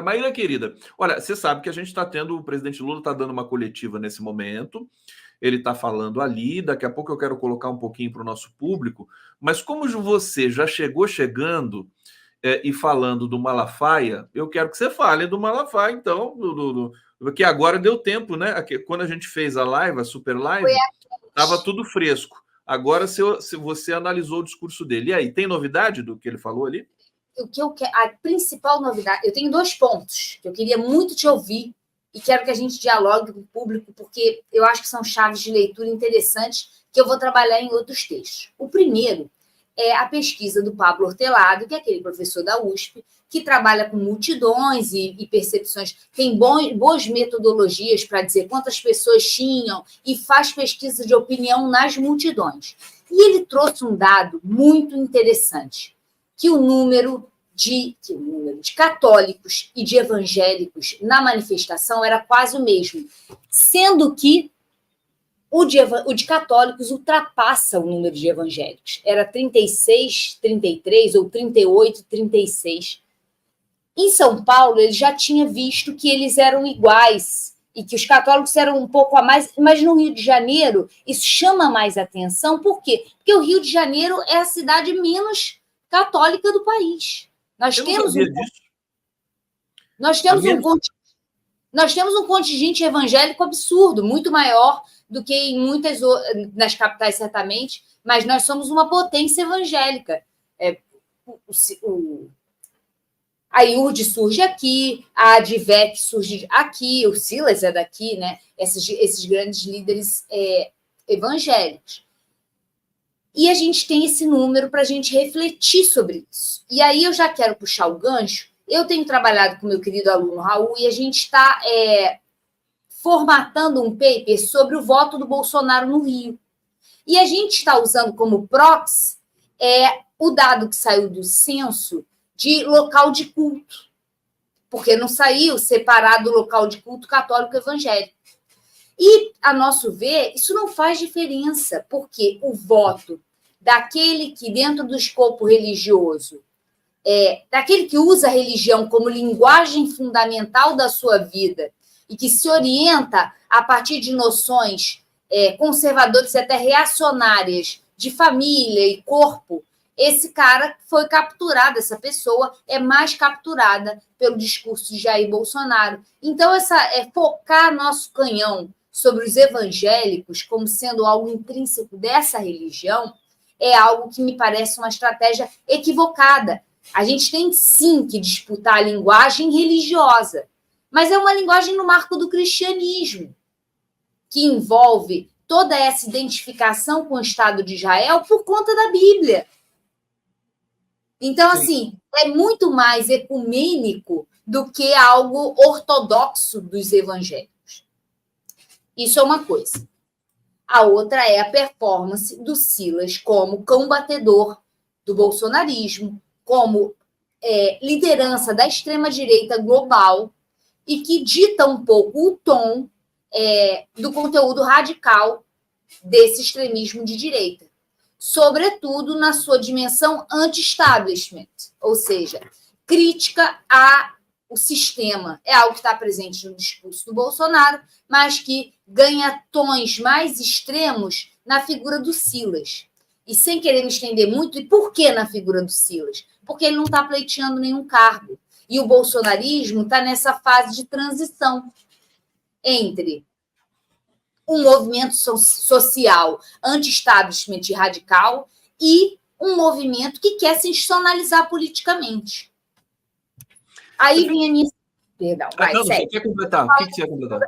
Maíra, querida, olha, você sabe que a gente está tendo, o presidente Lula está dando uma coletiva nesse momento, ele está falando ali, daqui a pouco eu quero colocar um pouquinho para o nosso público, mas como você já chegou chegando e falando do Malafaia, eu quero que você fale do Malafaia, então, porque agora deu tempo, né? Quando a gente fez a live, a super live, estava tudo fresco. Agora, se você analisou o discurso dele, e aí, tem novidade do que ele falou ali? A principal novidade, eu tenho 2 pontos que eu queria muito te ouvir e quero que a gente dialogue com o público, porque eu acho que são chaves de leitura interessantes que eu vou trabalhar em outros textos. O primeiro é a pesquisa do Pablo Hortelado, que é aquele professor da USP, que trabalha com multidões e percepções, tem boas metodologias para dizer quantas pessoas tinham e faz pesquisa de opinião nas multidões. E ele trouxe um dado muito interessante, que o número de católicos e de evangélicos na manifestação era quase o mesmo, sendo que o de católicos ultrapassa o número de evangélicos. Era 36, 33 ou 38, 36. Em São Paulo, ele já tinha visto que eles eram iguais e que os católicos eram um pouco a mais, mas no Rio de Janeiro isso chama mais atenção. Por quê? Porque o Rio de Janeiro é a cidade menos católica do país. Nós temos um contingente evangélico absurdo, muito maior do que em muitas nas capitais, certamente, mas nós somos uma potência evangélica. A IURD surge aqui, a ADVEC surge aqui, o Silas é daqui, né? Esses grandes líderes evangélicos. E a gente tem esse número para a gente refletir sobre isso. E aí eu já quero puxar o gancho. Eu tenho trabalhado com meu querido aluno Raul e a gente está formatando um paper sobre o voto do Bolsonaro no Rio. E a gente está usando como proxy o dado que saiu do censo de local de culto, porque não saiu separado o local de culto católico evangélico. E, a nosso ver, isso não faz diferença, porque o voto daquele que, dentro do escopo religioso, daquele que usa a religião como linguagem fundamental da sua vida e que se orienta a partir de noções conservadoras e até reacionárias de família e corpo, esse cara foi capturado, essa pessoa é mais capturada pelo discurso de Jair Bolsonaro. Então, focar nosso canhão sobre os evangélicos como sendo algo intrínseco dessa religião é algo que me parece uma estratégia equivocada. A gente tem, sim, que disputar a linguagem religiosa, mas é uma linguagem no marco do cristianismo, que envolve toda essa identificação com o Estado de Israel por conta da Bíblia. Então, sim, assim, é muito mais ecumênico do que algo ortodoxo dos evangélicos. Isso é uma coisa. A outra é a performance do Silas como combatedor do bolsonarismo, como liderança da extrema-direita global e que dita um pouco o tom do conteúdo radical desse extremismo de direita, sobretudo na sua dimensão anti-establishment, ou seja, crítica ao sistema. É algo que está presente no discurso do Bolsonaro, mas que ganha tons mais extremos na figura do Silas. E sem querer me estender muito, e por que na figura do Silas? Porque ele não está pleiteando nenhum cargo. E o bolsonarismo está nessa fase de transição entre um movimento social anti-establishment e radical e um movimento que quer se institucionalizar politicamente. Aí vinha a minha... Perdão, vai, não, segue. Você quer completar? O que você ia completar?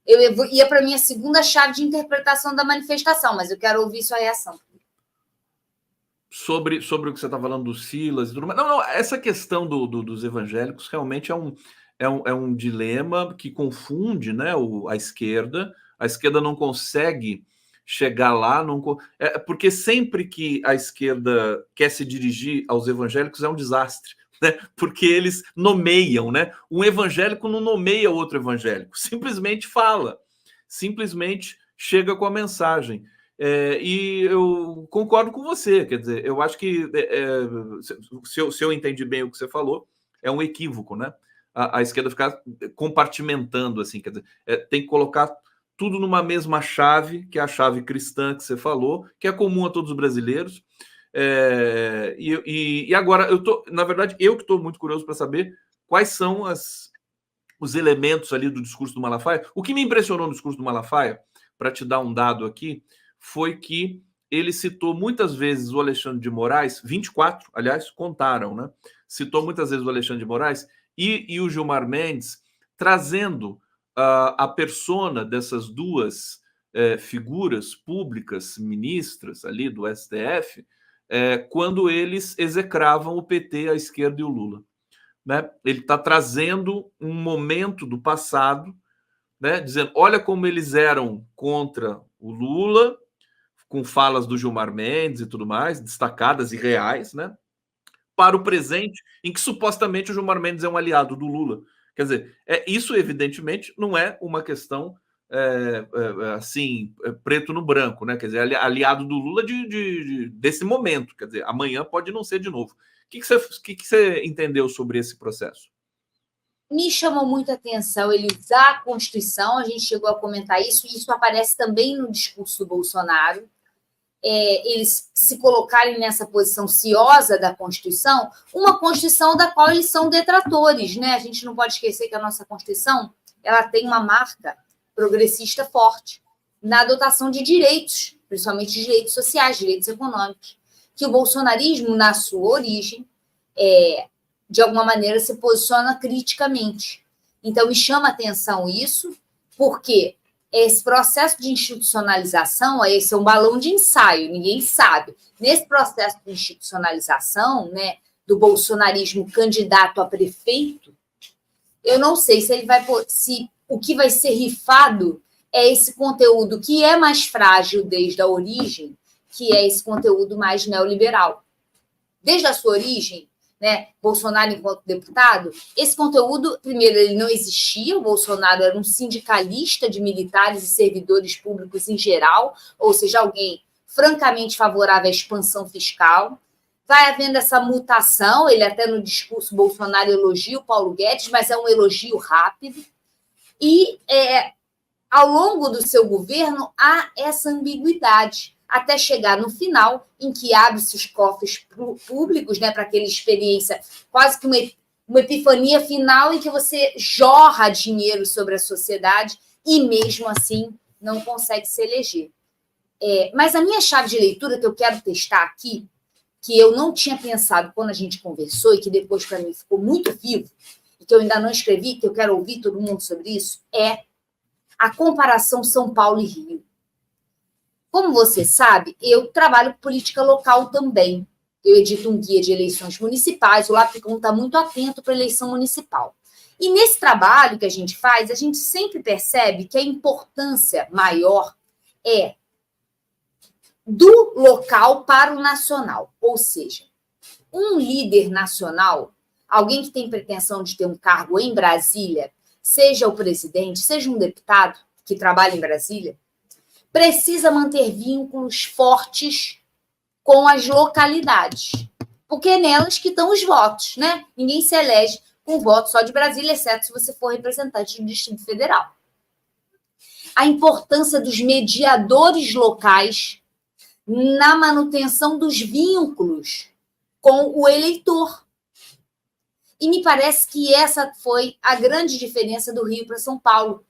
Eu ia para a minha segunda chave de interpretação da manifestação, mas eu quero ouvir sua reação. Sobre o que você está falando do Silas e tudo mais. Não, essa questão dos evangélicos realmente é um dilema que confunde, né, a esquerda. A esquerda não consegue chegar lá, porque sempre que a esquerda quer se dirigir aos evangélicos é um desastre, né? Porque eles nomeiam, né? Um evangélico não nomeia outro evangélico, simplesmente fala, simplesmente chega com a mensagem. E eu concordo com você, quer dizer, eu acho que se eu entendi bem o que você falou, é um equívoco, né? a esquerda ficar compartimentando, assim, quer dizer, tem que colocar tudo numa mesma chave, que é a chave cristã que você falou, que é comum a todos os brasileiros. E agora, na verdade, eu que estou muito curioso para saber quais são os elementos ali do discurso do Malafaia. O que me impressionou no discurso do Malafaia, para te dar um dado aqui, foi que ele citou muitas vezes o Alexandre de Moraes, 24, aliás, contaram, né? Citou muitas vezes o Alexandre de Moraes e o Gilmar Mendes, trazendo a persona dessas duas figuras públicas, ministras ali do STF, quando eles execravam o PT, a esquerda e o Lula. Né? Ele está trazendo um momento do passado, né? Dizendo, olha como eles eram contra o Lula, com falas do Gilmar Mendes e tudo mais, destacadas e reais, né? Para o presente, em que supostamente o Gilmar Mendes é um aliado do Lula. Quer dizer, isso evidentemente não é uma questão assim, preto no branco, né? Quer dizer, aliado do Lula desse momento. Quer dizer, amanhã pode não ser de novo. O que você entendeu sobre esse processo? Me chamou muita atenção ele usar a Constituição, a gente chegou a comentar isso, e isso aparece também no discurso do Bolsonaro. Eles se colocarem nessa posição ciosa da Constituição, uma Constituição da qual eles são detratores, né? A gente não pode esquecer que a nossa Constituição ela tem uma marca progressista forte na adotação de direitos, principalmente direitos sociais, direitos econômicos, que o bolsonarismo, na sua origem, de alguma maneira se posiciona criticamente. Então, me chama a atenção isso, porque esse processo de institucionalização, esse é um balão de ensaio, ninguém sabe. Nesse processo de institucionalização, né, do bolsonarismo candidato a prefeito, eu não sei se ele vai, se o que vai ser rifado é esse conteúdo que é mais frágil desde a origem, que é esse conteúdo mais neoliberal. Desde a sua origem, né, Bolsonaro enquanto deputado, esse conteúdo, primeiro, ele não existia, o Bolsonaro era um sindicalista de militares e servidores públicos em geral, ou seja, alguém francamente favorável à expansão fiscal. Vai havendo essa mutação, ele até no discurso Bolsonaro elogia o Paulo Guedes, mas é um elogio rápido, e ao longo do seu governo há essa ambiguidade, até chegar no final, em que abre-se os cofres públicos, né, para aquela experiência, quase que uma epifania final em que você jorra dinheiro sobre a sociedade e, mesmo assim, não consegue se eleger. Mas a minha chave de leitura que eu quero testar aqui, que eu não tinha pensado quando a gente conversou e que depois, para mim, ficou muito vivo, e que eu ainda não escrevi, que eu quero ouvir todo mundo sobre isso, é a comparação São Paulo e Rio. Como você sabe, eu trabalho com política local também. Eu edito um guia de eleições municipais, o Lapicon está muito atento para a eleição municipal. E nesse trabalho que a gente faz, a gente sempre percebe que a importância maior é do local para o nacional. Ou seja, um líder nacional, alguém que tem pretensão de ter um cargo em Brasília, seja o presidente, seja um deputado que trabalha em Brasília, precisa manter vínculos fortes com as localidades, porque é nelas que estão os votos, né? Ninguém se elege com voto só de Brasília, exceto se você for representante do Distrito Federal. A importância dos mediadores locais na manutenção dos vínculos com o eleitor. E me parece que essa foi a grande diferença do Rio para São Paulo.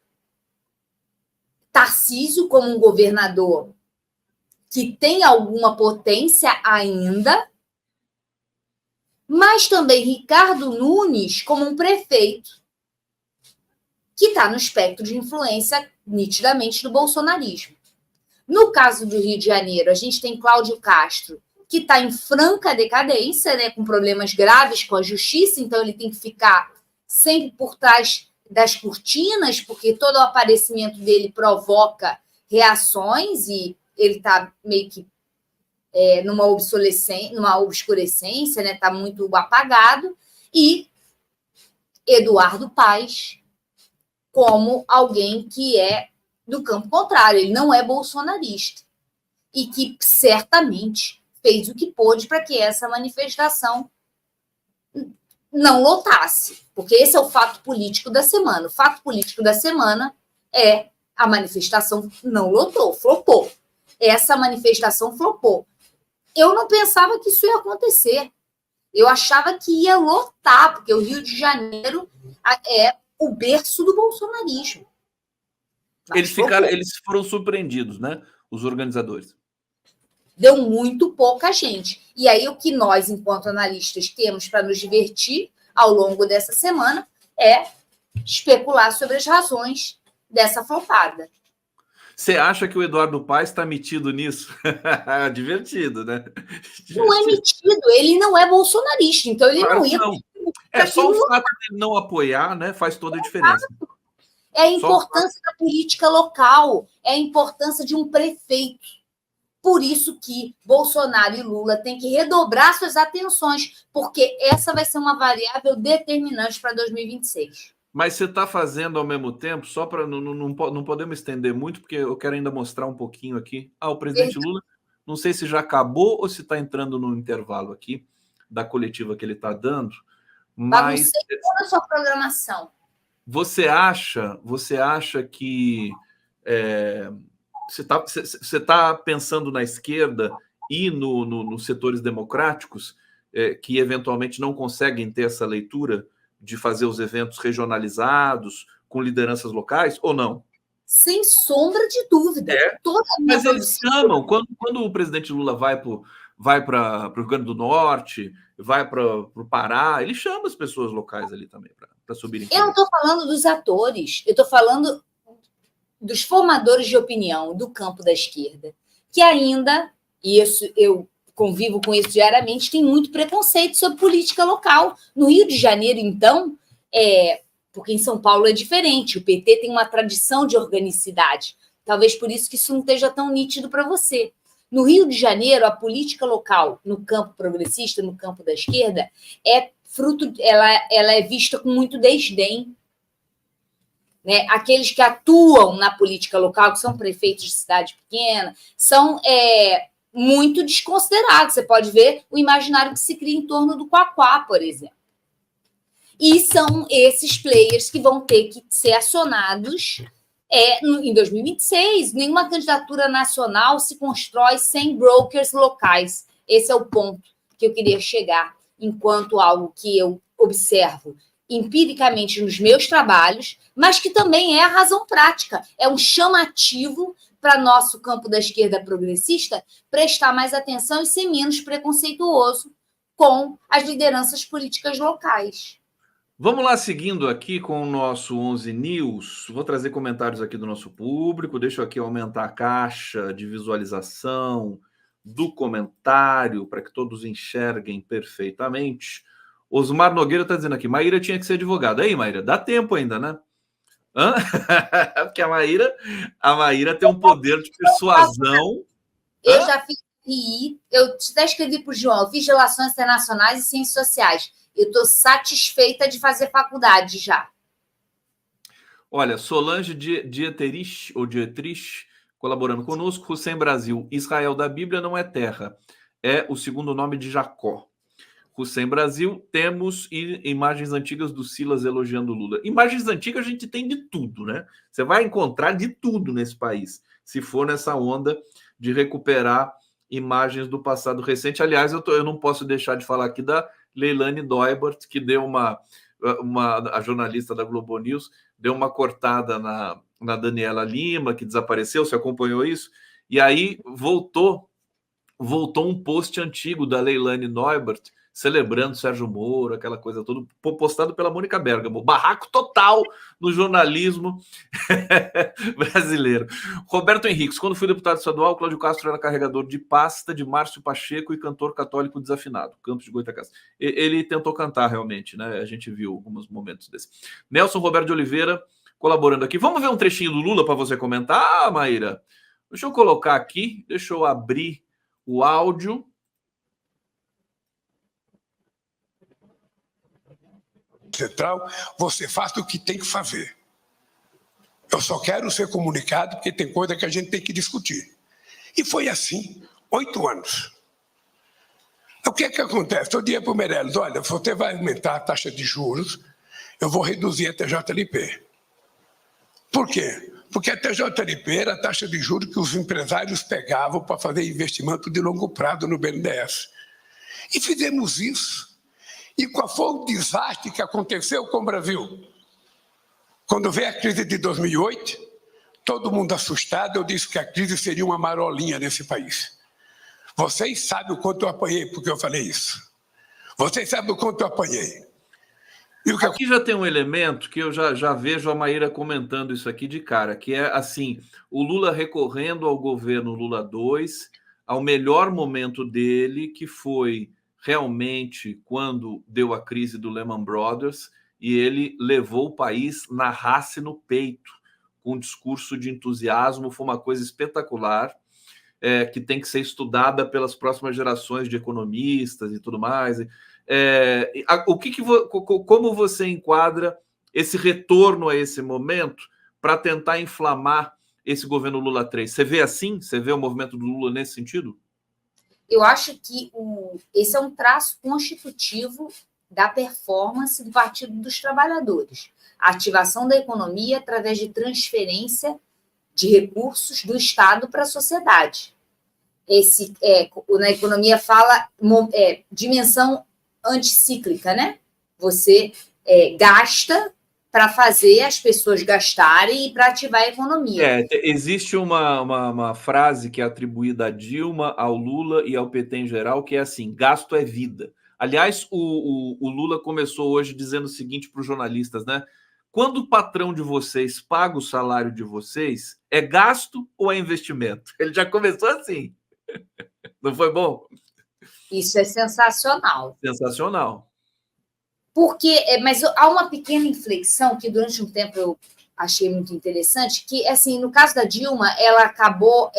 Tarcísio, como um governador que tem alguma potência ainda, mas também Ricardo Nunes como um prefeito que está no espectro de influência nitidamente do bolsonarismo. No caso do Rio de Janeiro, a gente tem Cláudio Castro, que está em franca decadência, né, com problemas graves com a justiça, então ele tem que ficar sempre por trás das cortinas, porque todo o aparecimento dele provoca reações e ele está meio que numa obscurecência, né? Está muito apagado. E Eduardo Paes como alguém que é do campo contrário, ele não é bolsonarista e que certamente fez o que pôde para que essa manifestação não lotasse, porque esse é o fato político da semana. O fato político da semana é a manifestação não lotou, flopou. Essa manifestação flopou. Eu não pensava que isso ia acontecer. Eu achava que ia lotar, porque o Rio de Janeiro é o berço do bolsonarismo. Eles foram surpreendidos, né? Os organizadores. Deu muito pouca gente. E aí, o que nós, enquanto analistas, temos para nos divertir ao longo dessa semana é especular sobre as razões dessa flopada. Você acha que o Eduardo Paes está metido nisso? Divertido, né? Não é metido, ele não é bolsonarista, então ele Claro não que ia. não. É só o fato de não apoiar, né? Faz toda a diferença. É a importância da política local, é a importância de um prefeito. Por isso que Bolsonaro e Lula têm que redobrar suas atenções, porque essa vai ser uma variável determinante para 2026. Mas você está fazendo ao mesmo tempo, só para não podemos estender muito, porque eu quero ainda mostrar um pouquinho aqui. O presidente Lula, não sei se já acabou ou se está entrando no intervalo aqui da coletiva que ele está dando, mas toda a sua programação. Você acha que você está pensando na esquerda e nos setores democráticos que eventualmente não conseguem ter essa leitura de fazer os eventos regionalizados com lideranças locais ou não? Sem sombra de dúvida. Mas eles chamam, quando o presidente Lula vai para o Rio Grande do Norte, vai para o Pará, ele chama as pessoas locais ali também para subirem. Eu não estou falando dos atores, eu estou falando dos formadores de opinião do campo da esquerda, que ainda, e isso eu convivo com isso diariamente, tem muito preconceito sobre política local. No Rio de Janeiro, então, porque em São Paulo é diferente, o PT tem uma tradição de organicidade. Talvez por isso que isso não esteja tão nítido para você. No Rio de Janeiro, a política local, no campo progressista, no campo da esquerda, ela é vista com muito desdém. Né? Aqueles que atuam na política local, que são prefeitos de cidade pequena, são muito desconsiderados. Você pode ver o imaginário que se cria em torno do Quaquá, por exemplo. E são esses players que vão ter que ser acionados em 2026. Nenhuma candidatura nacional se constrói sem brokers locais. Esse é o ponto que eu queria chegar, enquanto algo que eu observo empiricamente nos meus trabalhos, mas que também é a razão prática. É um chamativo para nosso campo da esquerda progressista prestar mais atenção e ser menos preconceituoso com as lideranças políticas locais. Vamos lá, seguindo aqui com o nosso 11 News. Vou trazer comentários aqui do nosso público. Deixa eu aqui aumentar a caixa de visualização do comentário para que todos enxerguem perfeitamente. Osmar Nogueira está dizendo aqui, Maíra tinha que ser advogada. Aí, Maíra, dá tempo ainda, né? Porque a Maíra tem um poder de persuasão. Eu já fiz RI, eu até escrevi para o João, eu fiz Relações Internacionais e Ciências Sociais. Eu estou satisfeita de fazer faculdade já. Olha, Solange Dietrich, colaborando conosco, Hussein Brasil, Israel da Bíblia não é terra, é o segundo nome de Jacó. Hussein Brasil, temos imagens antigas do Silas elogiando Lula. Imagens antigas a gente tem de tudo, né? Você vai encontrar de tudo nesse país, se for nessa onda de recuperar imagens do passado recente. Aliás, eu não posso deixar de falar aqui da Leilani Doibert, que deu a jornalista da Globo News, deu uma cortada na Daniela Lima, que desapareceu, você acompanhou isso? E aí voltou um post antigo da Leilani Doibert, celebrando Sérgio Moro, aquela coisa toda, postado pela Mônica Bergamo. Barraco total no jornalismo brasileiro. Roberto Henriques, quando fui deputado estadual, Cláudio Castro era carregador de pasta de Márcio Pacheco e cantor católico desafinado, Campos de Goytacazes. Ele tentou cantar realmente, né? A gente viu alguns momentos desse. Nelson Roberto de Oliveira, colaborando aqui. Vamos ver um trechinho do Lula para você comentar, Maíra? Deixa eu colocar aqui, deixa eu abrir o áudio. Central, você faz o que tem que fazer. Eu só quero ser comunicado porque tem coisa que a gente tem que discutir. E foi assim, 8 anos. O que é que acontece? Eu dizia para o Meirelles, olha, você vai aumentar a taxa de juros, eu vou reduzir a TJLP. Por quê? Porque a TJLP era a taxa de juros que os empresários pegavam para fazer investimento de longo prazo no BNDES. E fizemos isso. E qual foi o desastre que aconteceu com o Brasil? Quando veio a crise de 2008, todo mundo assustado, eu disse que a crise seria uma marolinha nesse país. Vocês sabem o quanto eu apanhei porque eu falei isso. Vocês sabem o quanto eu apanhei. Aqui já tem um elemento que eu já vejo a Maíra comentando isso aqui de cara, que é assim, o Lula recorrendo ao governo Lula 2, ao melhor momento dele, que foi realmente quando deu a crise do Lehman Brothers, e ele levou o país na raça e no peito, com um discurso de entusiasmo, foi uma coisa espetacular, que tem que ser estudada pelas próximas gerações de economistas e tudo mais. Como você enquadra esse retorno a esse momento para tentar inflamar esse governo Lula 3? Você vê assim? Você vê o movimento do Lula nesse sentido? Eu acho que esse é um traço constitutivo da performance do Partido dos Trabalhadores. A ativação da economia através de transferência de recursos do Estado para a sociedade. Na economia fala dimensão anticíclica, né? Você gasta para fazer as pessoas gastarem e para ativar a economia. Existe uma frase que é atribuída a Dilma, ao Lula e ao PT em geral, que é assim: gasto é vida. Aliás, o Lula começou hoje dizendo o seguinte para os jornalistas, né? Quando o patrão de vocês paga o salário de vocês, é gasto ou é investimento? Ele já começou assim. Não foi bom? Isso é sensacional. Sensacional. Mas há uma pequena inflexão que durante um tempo eu achei muito interessante, que, assim, no caso da Dilma, ela acabou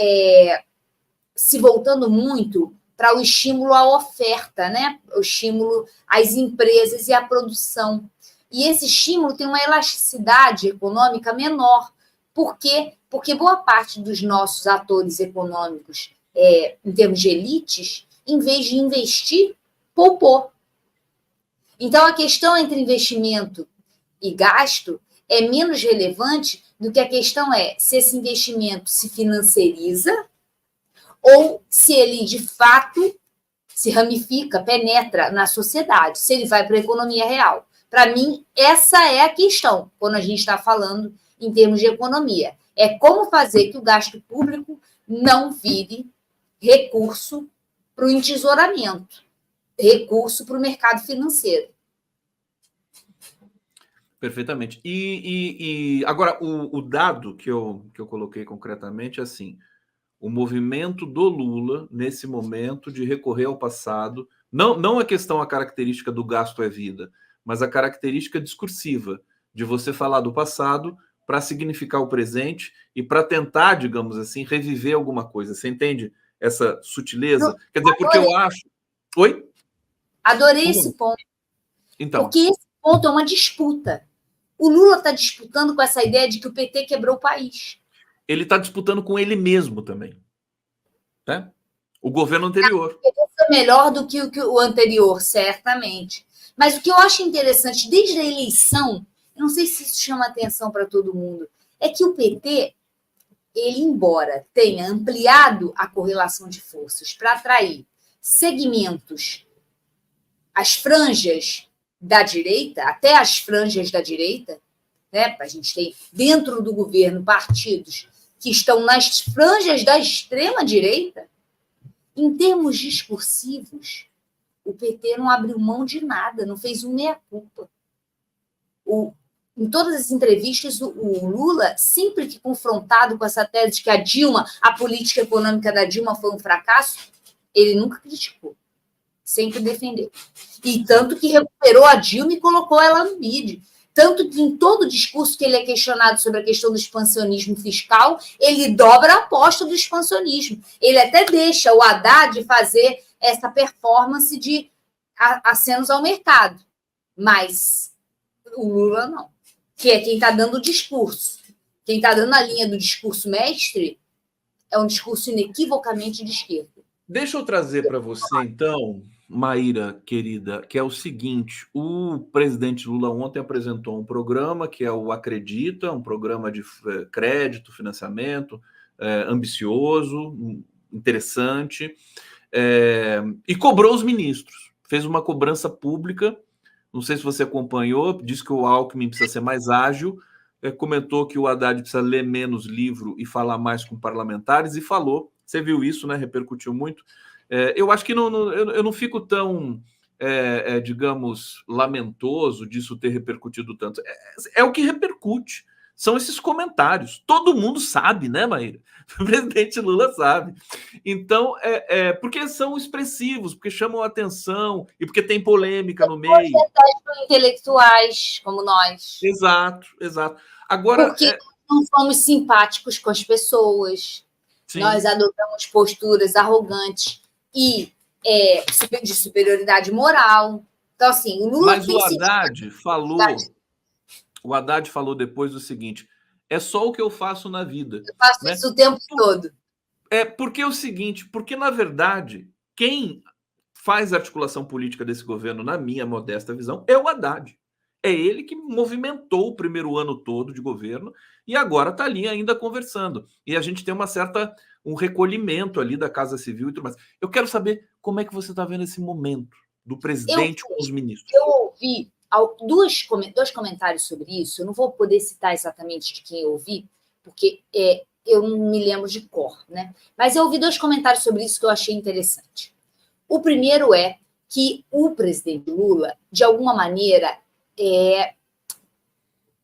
se voltando muito para o estímulo à oferta, né? O estímulo às empresas e à produção. E esse estímulo tem uma elasticidade econômica menor. Por quê? Porque boa parte dos nossos atores econômicos, em termos de elites, em vez de investir, poupou. Então, a questão entre investimento e gasto é menos relevante do que a questão se esse investimento se financiariza ou se ele, de fato, se ramifica, penetra na sociedade, se ele vai para a economia real. Para mim, essa é a questão, quando a gente está falando em termos de economia. É como fazer que o gasto público não vire recurso para o entesouramento, recurso para o mercado financeiro. Perfeitamente. E agora, o dado que eu coloquei concretamente é assim: o movimento do Lula, nesse momento, de recorrer ao passado, não a questão, a característica do gasto é vida, mas a característica discursiva, de você falar do passado para significar o presente e para tentar, digamos assim, reviver alguma coisa. Você entende essa sutileza? Quer dizer, porque eu acho... Oi? Adorei esse ponto. Então. Porque esse ponto é uma disputa. O Lula está disputando com essa ideia de que o PT quebrou o país. Ele está disputando com ele mesmo também. Né? O governo anterior. É melhor do que o anterior, certamente. Mas o que eu acho interessante, desde a eleição, eu não sei se isso chama atenção para todo mundo, é que o PT, ele, embora tenha ampliado a correlação de forças para atrair segmentos, as franjas da direita, até as franjas da direita, né? A gente tem dentro do governo partidos que estão nas franjas da extrema-direita. Em termos discursivos, o PT não abriu mão de nada, não fez um meia-culpa. Em todas as entrevistas, o Lula, sempre que confrontado com essa tese de que a política econômica da Dilma foi um fracasso, ele nunca criticou, sempre defendeu. E tanto que recuperou a Dilma e colocou ela no BID. Tanto que em todo discurso que ele é questionado sobre a questão do expansionismo fiscal, ele dobra a aposta do expansionismo. Ele até deixa o Haddad fazer essa performance de acenos ao mercado. Mas o Lula não, que é quem está dando o discurso. Quem está dando a linha do discurso mestre é um discurso inequivocamente de esquerda. Deixa eu trazer para você, então, Maíra, querida, que é o seguinte: o presidente Lula ontem apresentou um programa que é o Acredita, um programa de crédito, financiamento, ambicioso, interessante, e cobrou os ministros. Fez uma cobrança pública, não sei se você acompanhou, disse que o Alckmin precisa ser mais ágil, comentou que o Haddad precisa ler menos livro e falar mais com parlamentares, e falou, você viu isso, né? Repercutiu muito. Eu acho que eu não fico tão, digamos, lamentoso disso ter repercutido tanto. É o que repercute. São esses comentários. Todo mundo sabe, né, Maíra? O presidente Lula sabe. Então, porque são expressivos, porque chamam a atenção e porque tem polêmica no meio. Intelectuais como nós. Exato, exato. Agora, porque não somos simpáticos com as pessoas. Sim. Nós adotamos posturas arrogantes e de superioridade moral. Então, assim, o Lula. Mas o Haddad falou depois o seguinte: é só o que eu faço na vida. Eu faço isso o tempo todo. Porque é o seguinte, porque, na verdade, quem faz a articulação política desse governo, na minha modesta visão, é o Haddad. É ele que movimentou o primeiro ano todo de governo e agora está ali ainda conversando. E a gente tem um recolhimento ali da Casa Civil e tudo mais. Eu quero saber como é que você está vendo esse momento do presidente com os ministros. Eu ouvi dois comentários sobre isso. Eu não vou poder citar exatamente de quem eu ouvi, porque eu não me lembro de cor, né? Mas eu ouvi 2 comentários sobre isso que eu achei interessante. O primeiro é que o presidente Lula, de alguma maneira,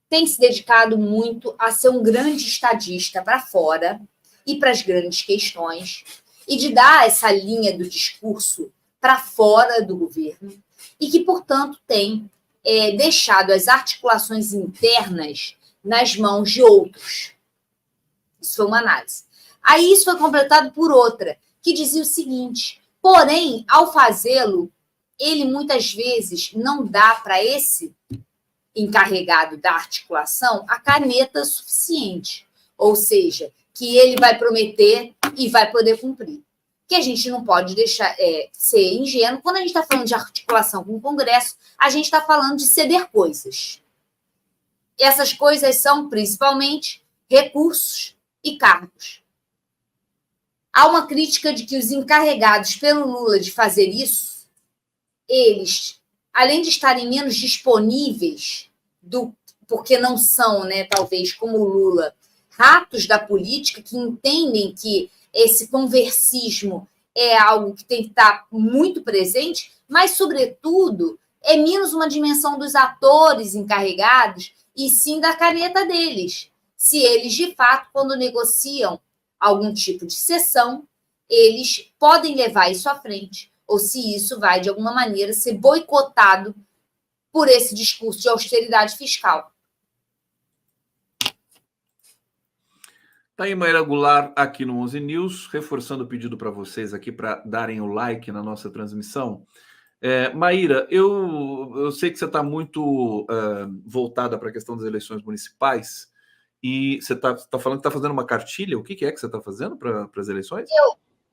tem se dedicado muito a ser um grande estadista para fora e para as grandes questões, e de dar essa linha do discurso para fora do governo, e que, portanto, tem deixado as articulações internas nas mãos de outros. Isso foi uma análise. Aí isso foi completado por outra, que dizia o seguinte: porém, ao fazê-lo, ele muitas vezes não dá para esse encarregado da articulação a caneta suficiente. Ou seja, que ele vai prometer e vai poder cumprir. Que a gente não pode deixar ser ingênuo. Quando a gente está falando de articulação com o Congresso, a gente está falando de ceder coisas. Essas coisas são, principalmente, recursos e cargos. Há uma crítica de que os encarregados pelo Lula de fazer isso, eles, além de estarem menos disponíveis, porque não são, né, talvez, como o Lula, ratos da política, que entendem que esse conversismo é algo que tem que estar muito presente, mas, sobretudo, é menos uma dimensão dos atores encarregados e sim da caneta deles. Se eles, de fato, quando negociam algum tipo de cessão, eles podem levar isso à frente, ou se isso vai, de alguma maneira, ser boicotado por esse discurso de austeridade fiscal. Tá aí Maíra Goulart aqui no 11 News, reforçando o pedido para vocês aqui para darem o like na nossa transmissão. Maíra, eu sei que você está muito voltada para a questão das eleições municipais e você está falando que está fazendo uma cartilha. O que é que você está fazendo para as eleições?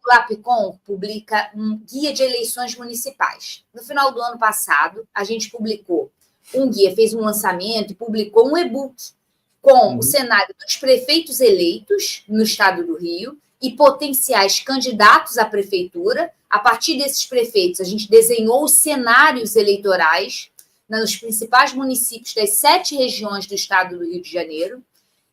O APCOM publica um guia de eleições municipais. No final do ano passado, a gente publicou um guia, fez um lançamento e publicou um e-book com o cenário dos prefeitos eleitos no estado do Rio e potenciais candidatos à prefeitura. A partir desses prefeitos, a gente desenhou os cenários eleitorais nos principais municípios das 7 regiões do estado do Rio de Janeiro.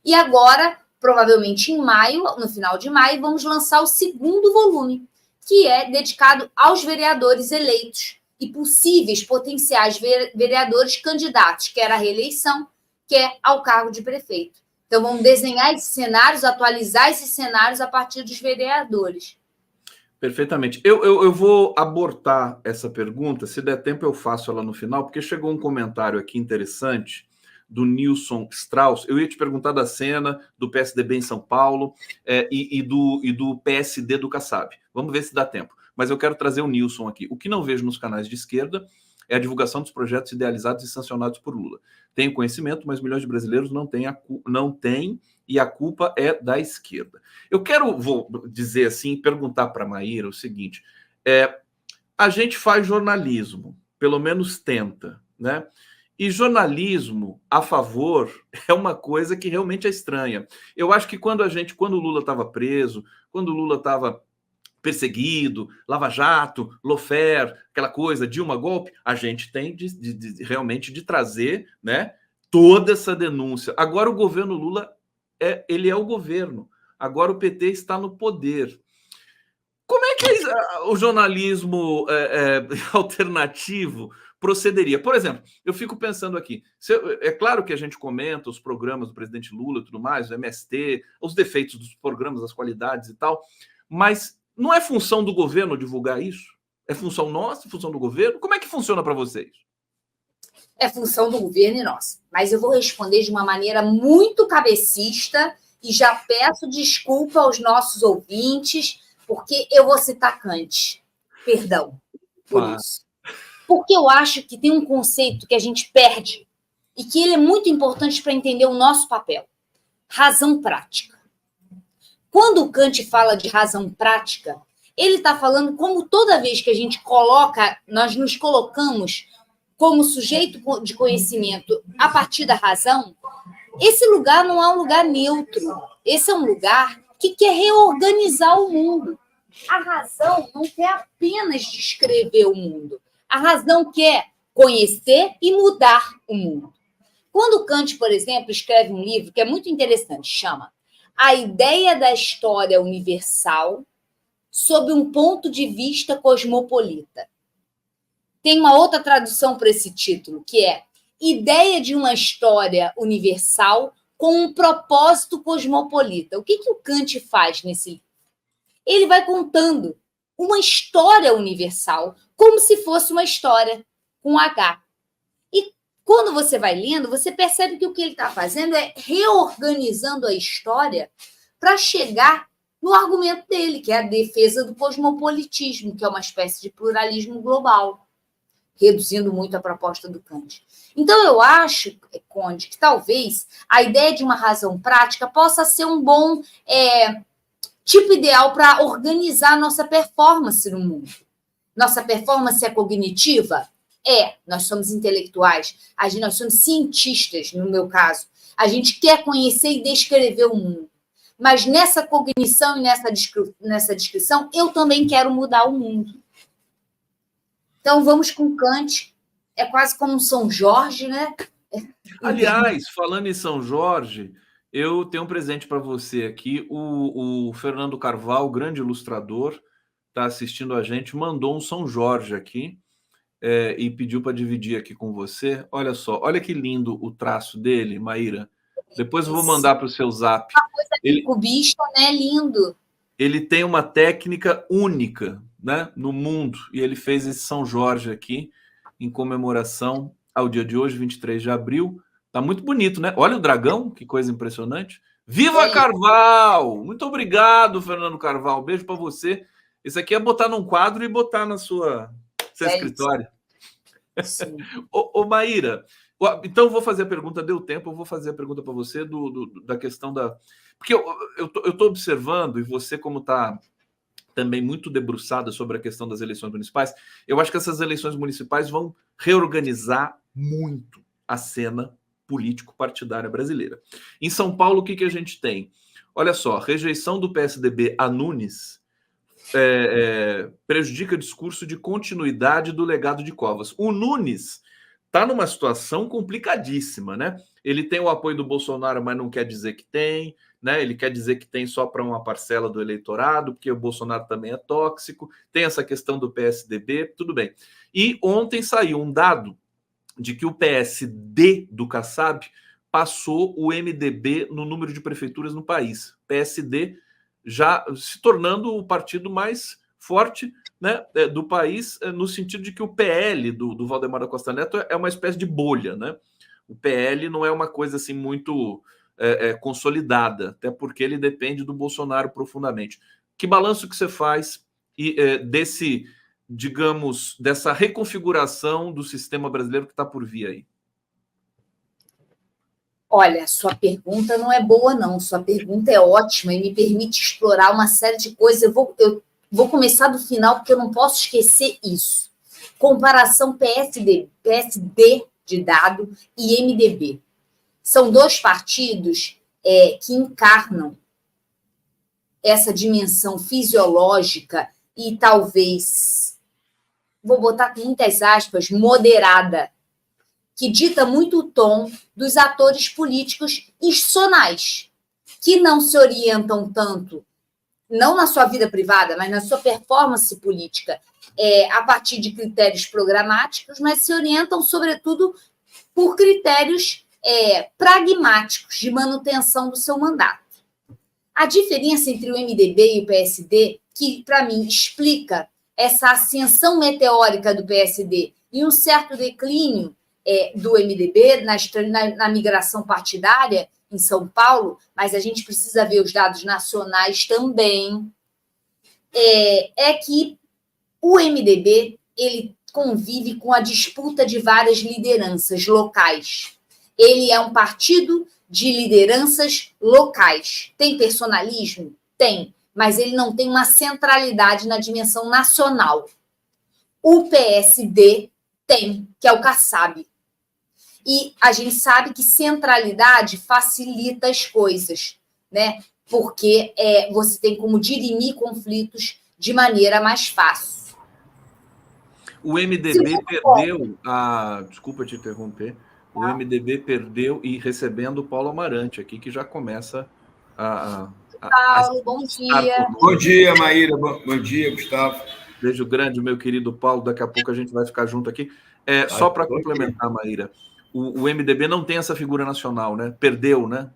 E agora, provavelmente em maio, no final de maio, vamos lançar o 2º volume, que é dedicado aos vereadores eleitos e possíveis potenciais vereadores candidatos, quer à reeleição, quer ao cargo de prefeito. Então, vamos desenhar esses cenários, atualizar esses cenários a partir dos vereadores. Perfeitamente. Eu vou abortar essa pergunta, se der tempo eu faço ela no final, porque chegou um comentário aqui interessante do Nilson Strauss. Eu ia te perguntar da cena do PSDB em São Paulo e do PSD do Kassab. Vamos ver se dá tempo. Mas eu quero trazer o Nilson aqui. O que não vejo nos canais de esquerda é a divulgação dos projetos idealizados e sancionados por Lula. Tenho conhecimento, mas milhões de brasileiros não têm e a culpa é da esquerda. Vou dizer assim, perguntar para a Maíra o seguinte, a gente faz jornalismo, pelo menos tenta, né? E jornalismo a favor é uma coisa que realmente é estranha. Eu acho que quando o Lula estava preso, quando o Lula estava perseguido, Lava Jato, Lawfare, aquela coisa, Dilma golpe, a gente tem realmente de trazer, né, toda essa denúncia. Agora o governo Lula ele é o governo. Agora o PT está no poder. Como é que o jornalismo alternativo procederia? Por exemplo, eu fico pensando aqui, é claro que a gente comenta os programas do presidente Lula e tudo mais, o MST, os defeitos dos programas, as qualidades e tal, mas não é função do governo divulgar isso? É função nossa, função do governo? Como é que funciona para vocês? É função do governo e nossa. Mas eu vou responder de uma maneira muito cabecista e já peço desculpa aos nossos ouvintes, porque eu vou citar Kant. Perdão por isso. Porque eu acho que tem um conceito que a gente perde e que ele é muito importante para entender o nosso papel. Razão prática. Quando o Kant fala de razão prática, ele está falando como toda vez que a gente nós nos colocamos como sujeito de conhecimento a partir da razão, esse lugar não é um lugar neutro. Esse é um lugar que quer reorganizar o mundo. A razão não quer apenas descrever o mundo. A razão quer conhecer e mudar o mundo. Quando Kant, por exemplo, escreve um livro que é muito interessante, chama A Ideia da História Universal sob um ponto de vista cosmopolita. Tem uma outra tradução para esse título, que é Ideia de uma História Universal com um propósito cosmopolita. O que o Kant faz nesse livro? Ele vai contando uma história universal como se fosse uma história com H. E quando você vai lendo, você percebe que o que ele está fazendo é reorganizando a história para chegar no argumento dele, que é a defesa do cosmopolitismo, que é uma espécie de pluralismo global, reduzindo muito a proposta do Kant. Então, eu acho, Conde, que talvez a ideia de uma razão prática possa ser um bom tipo ideal para organizar a nossa performance no mundo. Nossa performance é cognitiva? Nós somos intelectuais, nós somos cientistas, no meu caso. A gente quer conhecer e descrever o mundo. Mas nessa cognição e nessa descrição, eu também quero mudar o mundo. Então, vamos com Kant. É quase como um São Jorge, né? Aliás, falando em São Jorge, eu tenho um presente para você aqui. O Fernando Carvalho, grande ilustrador, está assistindo a gente, mandou um São Jorge aqui e pediu para dividir aqui com você. Olha só, olha que lindo o traço dele, Maíra. Depois eu vou mandar para o seu zap. Uma coisa cubista, né? Lindo. Ele tem uma técnica única, né, no mundo, e ele fez esse São Jorge aqui em comemoração ao dia de hoje, 23 de abril. Tá muito bonito, né? Olha o dragão, que coisa impressionante. Viva Carvalho! Muito obrigado, Fernando Carvalho. Um beijo para você. Esse aqui é botar num quadro e botar na seu escritório. Ô, Maíra, então eu vou fazer a pergunta, deu tempo, eu vou fazer a pergunta para você da questão da... Porque eu tô observando, e você como está também muito debruçada sobre a questão das eleições municipais, eu acho que essas eleições municipais vão reorganizar muito a cena político-partidária brasileira. Em São Paulo, o que a gente tem? Olha só, rejeição do PSDB a Nunes prejudica o discurso de continuidade do legado de Covas. O Nunes está numa situação complicadíssima, né? Ele tem o apoio do Bolsonaro, mas não quer dizer que tem, né? Ele quer dizer que tem só para uma parcela do eleitorado, porque o Bolsonaro também é tóxico, tem essa questão do PSDB, tudo bem. E ontem saiu um dado de que o PSD do Kassab passou o MDB no número de prefeituras no país. PSD já se tornando o partido mais forte, né, do país, no sentido de que o PL do Valdemar da Costa Neto é uma espécie de bolha, né? O PL não é uma coisa assim muito consolidada, até porque ele depende do Bolsonaro profundamente. Que balanço que você faz desse, digamos, dessa reconfiguração do sistema brasileiro que está por vir aí? Olha, sua pergunta não é boa, não. Sua pergunta é ótima e me permite explorar uma série de coisas. Eu Vou começar do final, porque eu não posso esquecer isso. Comparação PSD de dado e MDB. São dois partidos que encarnam essa dimensão fisiológica e talvez, vou botar com muitas aspas, moderada, que dita muito o tom dos atores políticos institucionais, que não se orientam tanto, não na sua vida privada, mas na sua performance política, a partir de critérios programáticos, mas se orientam, sobretudo, por critérios pragmáticos de manutenção do seu mandato. A diferença entre o MDB e o PSD, que, para mim, explica essa ascensão meteórica do PSD e um certo declínio do MDB na migração partidária em São Paulo, mas a gente precisa ver os dados nacionais também, é que o MDB ele convive com a disputa de várias lideranças locais. Ele é um partido de lideranças locais. Tem personalismo? Tem, mas ele não tem uma centralidade na dimensão nacional. O PSD tem, que é o Kassab. E a gente sabe que centralidade facilita as coisas, né? Porque você tem como dirimir conflitos de maneira mais fácil. O MDB perdeu desculpa te interromper. O MDB perdeu e recebendo o Paulo Amarante aqui, que já começa Paulo, bom dia. Bom dia, Maíra. Bom dia, Gustavo. Beijo grande, meu querido Paulo. Daqui a pouco a gente vai ficar junto aqui. Só para complementar, Maíra, o MDB não tem essa figura nacional, né? Perdeu, né?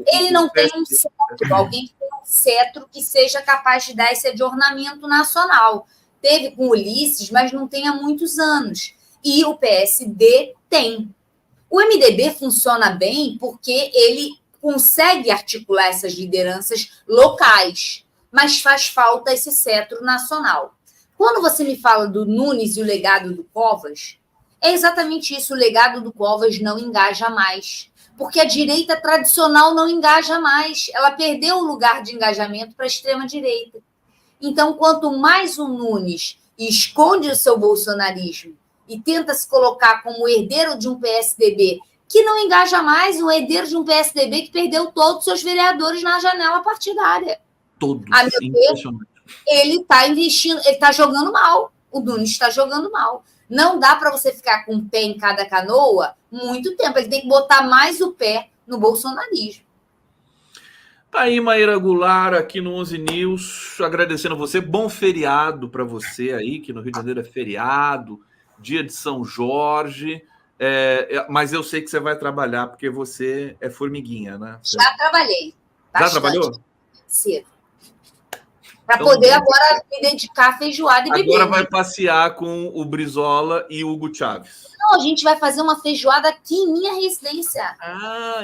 Ele não tem um cetro, alguém que tem um cetro que seja capaz de dar esse de ornamento nacional. Teve com Ulisses, mas não tem há muitos anos. E o PSD tem. O MDB funciona bem porque ele consegue articular essas lideranças locais, mas faz falta esse cetro nacional. Quando você me fala do Nunes e o legado do Covas, é exatamente isso, o legado do Covas não engaja mais, porque a direita tradicional não engaja mais, ela perdeu o lugar de engajamento para a extrema-direita. Então, quanto mais o Nunes esconde o seu bolsonarismo e tenta se colocar como herdeiro de um PSDB que não engaja mais, um herdeiro de um PSDB que perdeu todos os seus vereadores na janela partidária. Todos. A meu ver, ele está investindo, ele está jogando mal. O Nunes está jogando mal. Não dá para você ficar com um pé em cada canoa muito tempo. Ele tem que botar mais o pé no bolsonarismo. Tá aí, Maíra Goulart, aqui no 11 News, agradecendo a você. Bom feriado para você aí, que no Rio de Janeiro é feriado, dia de São Jorge. Mas eu sei que você vai trabalhar, porque você é formiguinha, né? Já trabalhei. Já trabalhou? Cedo. Para poder agora me dedicar a feijoada e beber. Agora vai passear com o Brizola e o Hugo Chávez. Não, a gente vai fazer uma feijoada aqui em minha residência.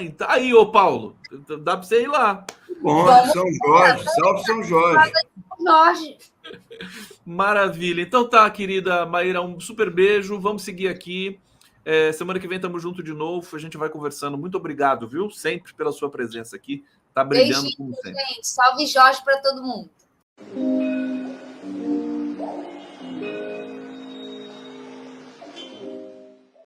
Então aí, ô Paulo, dá para você ir lá. Bom, São Jorge, salve São Jorge. Jorge. Maravilha. Então tá, querida Maíra, um super beijo. Vamos seguir aqui. Semana que vem estamos juntos de novo. A gente vai conversando. Muito obrigado, viu? Sempre pela sua presença aqui. Tá brilhando como sempre. Gente. Salve Jorge para todo mundo.